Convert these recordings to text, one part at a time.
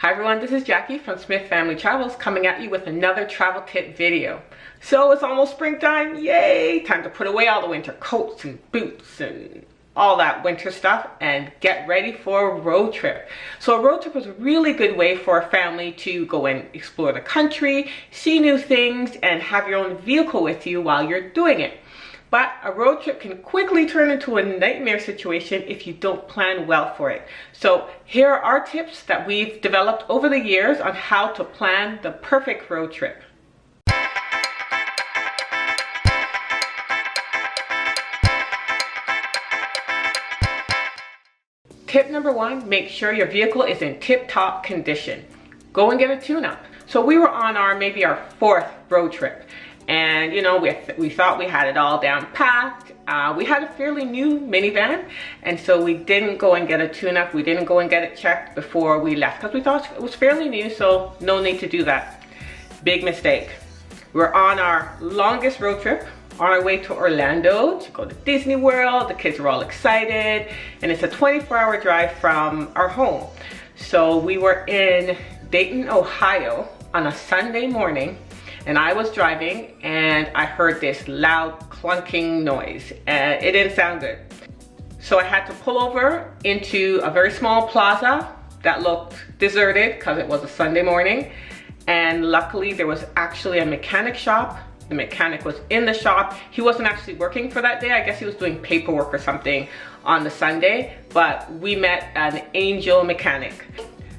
Hi everyone, this is Jackie from Smith Family Travels coming at you with another travel tip video. So it's almost springtime, yay! Time to put away all the winter coats and boots and all that winter stuff and get ready for a road trip. So a road trip is a really good way for a family to go and explore the country, see new things, and have your own vehicle with you while you're doing it. But a road trip can quickly turn into a nightmare situation if you don't plan well for it. So here are our tips that we've developed over the years on how to plan the perfect road trip. Tip number one, make sure your vehicle is in tip-top condition. Go and get a tune-up. So we were on maybe our fourth road trip. And you know, we thought we had it all down packed. We had a fairly new minivan, and so we didn't go and get a tune-up. We didn't go and get it checked before we left because we thought it was fairly new, so no need to do that. Big mistake. We're on our longest road trip, on our way to Orlando to go to Disney World. The kids are all excited, and it's a 24-hour drive from our home. So we were in Dayton, Ohio on a Sunday morning, and I was driving and I heard this loud clunking noise and it didn't sound good. So I had to pull over into a very small plaza that looked deserted because it was a Sunday morning. And luckily there was actually a mechanic shop. The mechanic was in the shop. He wasn't actually working for that day. I guess he was doing paperwork or something on the Sunday, but we met an angel mechanic.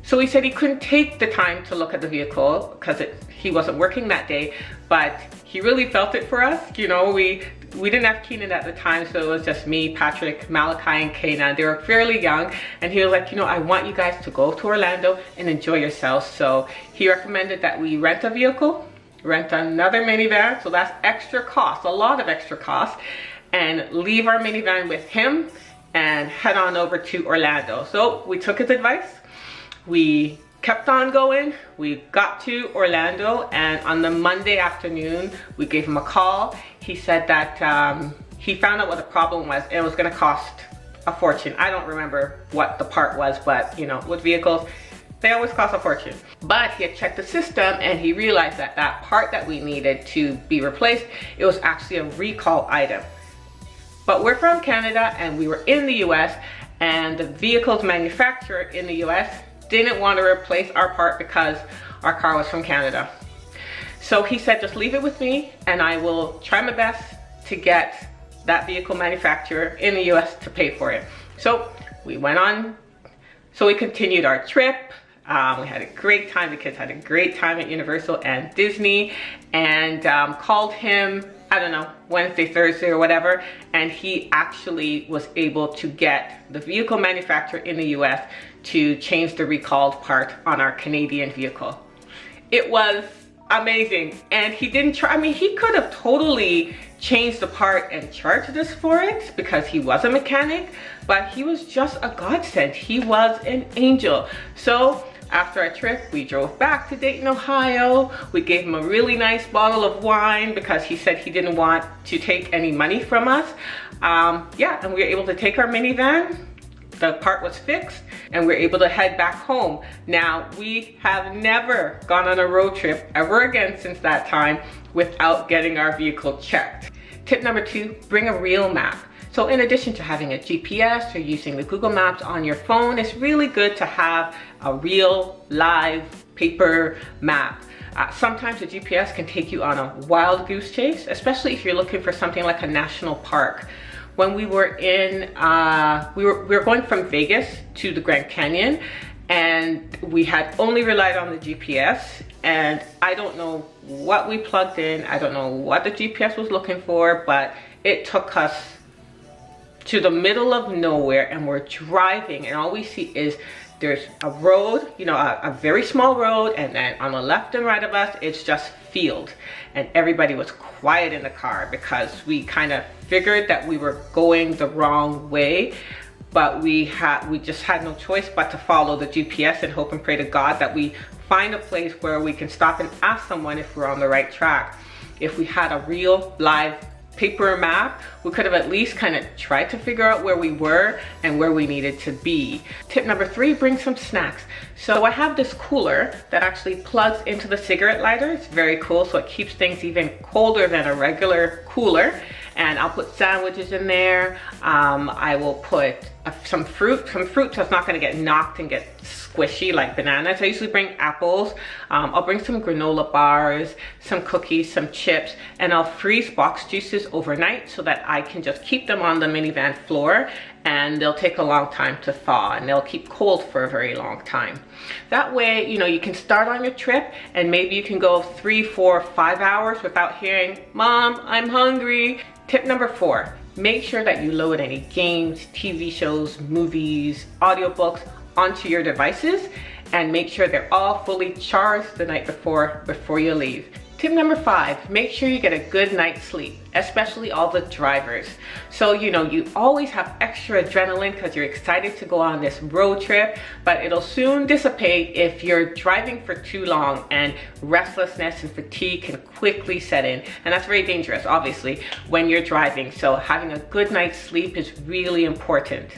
So he said he couldn't take the time to look at the vehicle because he wasn't working that day, but he really felt it for us. You know, we didn't have Keenan at the time, so it was just me, Patrick, Malachi, and Kanan. They were fairly young, and he was like, you know, I want you guys to go to Orlando and enjoy yourselves. So he recommended that we rent a vehicle, rent another minivan, so that's extra cost, a lot of extra cost, and leave our minivan with him and head on over to Orlando. So we took his advice. We kept on going. We got to Orlando, and on the Monday afternoon, we gave him a call. He said that he found out what the problem was, and it was gonna cost a fortune. I don't remember what the part was, but you know, with vehicles, they always cost a fortune. But he had checked the system and he realized that that part that we needed to be replaced, it was actually a recall item. But we're from Canada and we were in the US, and the vehicle's manufacturer in the US didn't want to replace our part because our car was from Canada. So he said, just leave it with me and I will try my best to get that vehicle manufacturer in the US to pay for it. So we went on, so we continued our trip. We had a great time. The kids had a great time at Universal and Disney, and called him, I don't know, Wednesday, Thursday or whatever, and he actually was able to get the vehicle manufacturer in the US to change the recalled part on our Canadian vehicle. It was amazing, and he didn't try, I mean, he could have totally changed the part and charged us for it because he was a mechanic, but he was just a godsend. He was an angel. So after our trip, we drove back to Dayton, Ohio. We gave him a really nice bottle of wine because he said he didn't want to take any money from us. Yeah, and we were able to take our minivan. The part was fixed and we're able to head back home. Now, we have never gone on a road trip ever again since that time without getting our vehicle checked. Tip number two, bring a real map. So in addition to having a GPS or using the Google Maps on your phone, it's really good to have a real live paper map. Sometimes the GPS can take you on a wild goose chase, especially if you're looking for something like a national park. When we were in, we were going from Vegas to the Grand Canyon, and we had only relied on the GPS, and I don't know what we plugged in. I don't know what the GPS was looking for, but it took us to the middle of nowhere, and we're driving, and all we see is there's a road, you know, a very small road, and then on the left and right of us, it's just field. And everybody was quiet in the car because we kind of figured that we were going the wrong way, but we just had no choice but to follow the GPS and hope and pray to God that we find a place where we can stop and ask someone if we're on the right track. If we had a real live paper map, we could have at least kind of tried to figure out where we were and where we needed to be. Tip number 3, bring some snacks. So I have this cooler that actually plugs into the cigarette lighter. It's very cool, so it keeps things even colder than a regular cooler. And I'll put sandwiches in there. I will put some fruit so it's not gonna get knocked and get squishy like bananas. I usually bring apples. I'll bring some granola bars, some cookies, some chips, and I'll freeze box juices overnight so that I can just keep them on the minivan floor, and they'll take a long time to thaw, and they'll keep cold for a very long time. That way, you know, you can start on your trip and maybe you can go 3, 4, 5 hours without hearing, "Mom, I'm hungry." Tip number 4, make sure that you load any games, TV shows, movies, audiobooks onto your devices, and make sure they're all fully charged the night before you leave. Tip number 5, make sure you get a good night's sleep, especially all the drivers. So, you know, you always have extra adrenaline because you're excited to go on this road trip, but it'll soon dissipate if you're driving for too long, and restlessness and fatigue can quickly set in. And that's very dangerous, obviously, when you're driving. So having a good night's sleep is really important.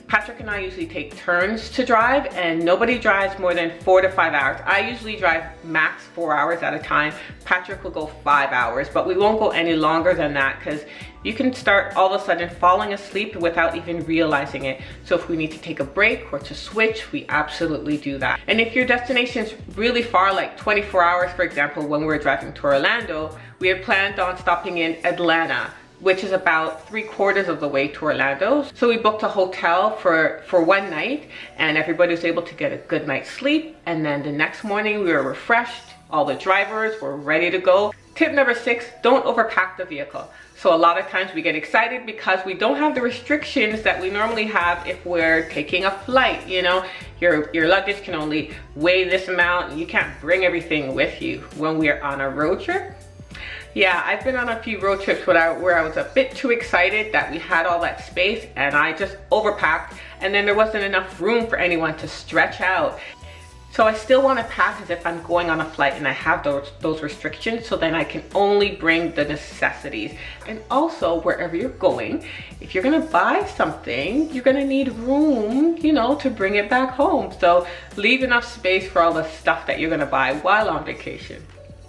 Patrick and I usually take turns to drive, and nobody drives more than 4 to 5 hours. I usually drive max 4 hours at a time. Patrick will go 5 hours, but we won't go any longer than that because you can start all of a sudden falling asleep without even realizing it. So if we need to take a break or to switch, we absolutely do that. And if your destination's really far, like 24 hours, for example, when we're driving to Orlando, we had planned on stopping in Atlanta, which is about 3/4 of the way to Orlando. So we booked a hotel for 1 night, and everybody was able to get a good night's sleep. And then the next morning we were refreshed. All the drivers were ready to go. Tip number 6, don't overpack the vehicle. So a lot of times we get excited because we don't have the restrictions that we normally have if we're taking a flight. You know, your luggage can only weigh this amount, and you can't bring everything with you. When we are on a road trip, yeah, I've been on a few road trips where I was a bit too excited that we had all that space, and I just overpacked, and then there wasn't enough room for anyone to stretch out. So I still want to pack as if I'm going on a flight and I have those restrictions, so then I can only bring the necessities. And also, wherever you're going, if you're gonna buy something, you're gonna need room, you know, to bring it back home. So leave enough space for all the stuff that you're gonna buy while on vacation.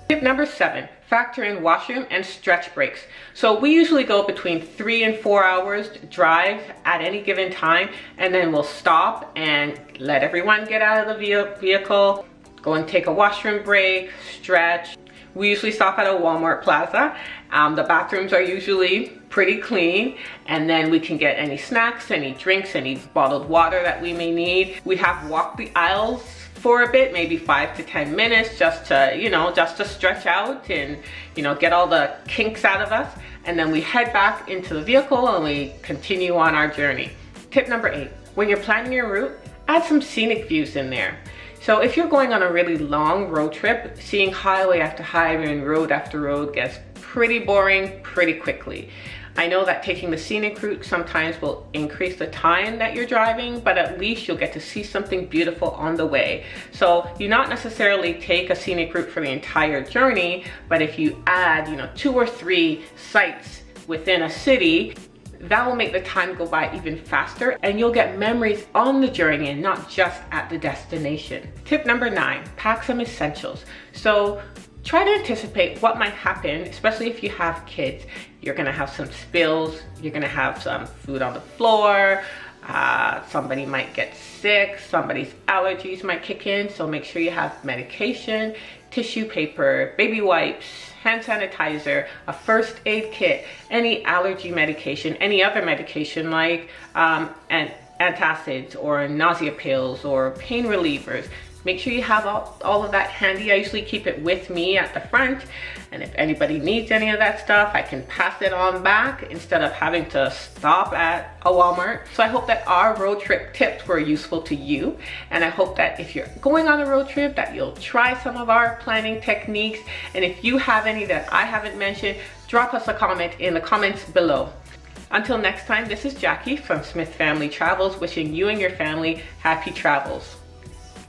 Tip number 7, factor in washroom and stretch breaks. So we usually go between 3 and 4 hours drive at any given time, and then we'll stop and let everyone get out of the vehicle, go and take a washroom break, stretch. We usually stop at a Walmart Plaza. The bathrooms are usually pretty clean, and then we can get any snacks, any drinks, any bottled water that we may need. We have walked the aisles for a bit, maybe 5 to 10 minutes, just to, you know, just to stretch out and, you know, get all the kinks out of us. And then we head back into the vehicle and we continue on our journey. Tip number 8, when you're planning your route, add some scenic views in there. So if you're going on a really long road trip, seeing highway after highway and road after road gets pretty boring pretty quickly. I know that taking the scenic route sometimes will increase the time that you're driving, but at least you'll get to see something beautiful on the way. So you not necessarily take a scenic route for the entire journey, but if you add, you know, 2 or 3 sites within a city, that will make the time go by even faster, and you'll get memories on the journey and not just at the destination. Tip number 9, pack some essentials. So try to anticipate what might happen, especially if you have kids. You're gonna have some spills, you're gonna have some food on the floor, somebody might get sick, somebody's allergies might kick in, so make sure you have medication, tissue paper, baby wipes, hand sanitizer, a first aid kit, any allergy medication, any other medication like antacids or nausea pills or pain relievers. Make sure you have all of that handy. I usually keep it with me at the front, and if anybody needs any of that stuff, I can pass it on back instead of having to stop at a Walmart. So I hope that our road trip tips were useful to you, and I hope that if you're going on a road trip that you'll try some of our planning techniques, and if you have any that I haven't mentioned, drop us a comment in the comments below. Until next time, this is Jackie from Smith Family Travels, wishing you and your family happy travels.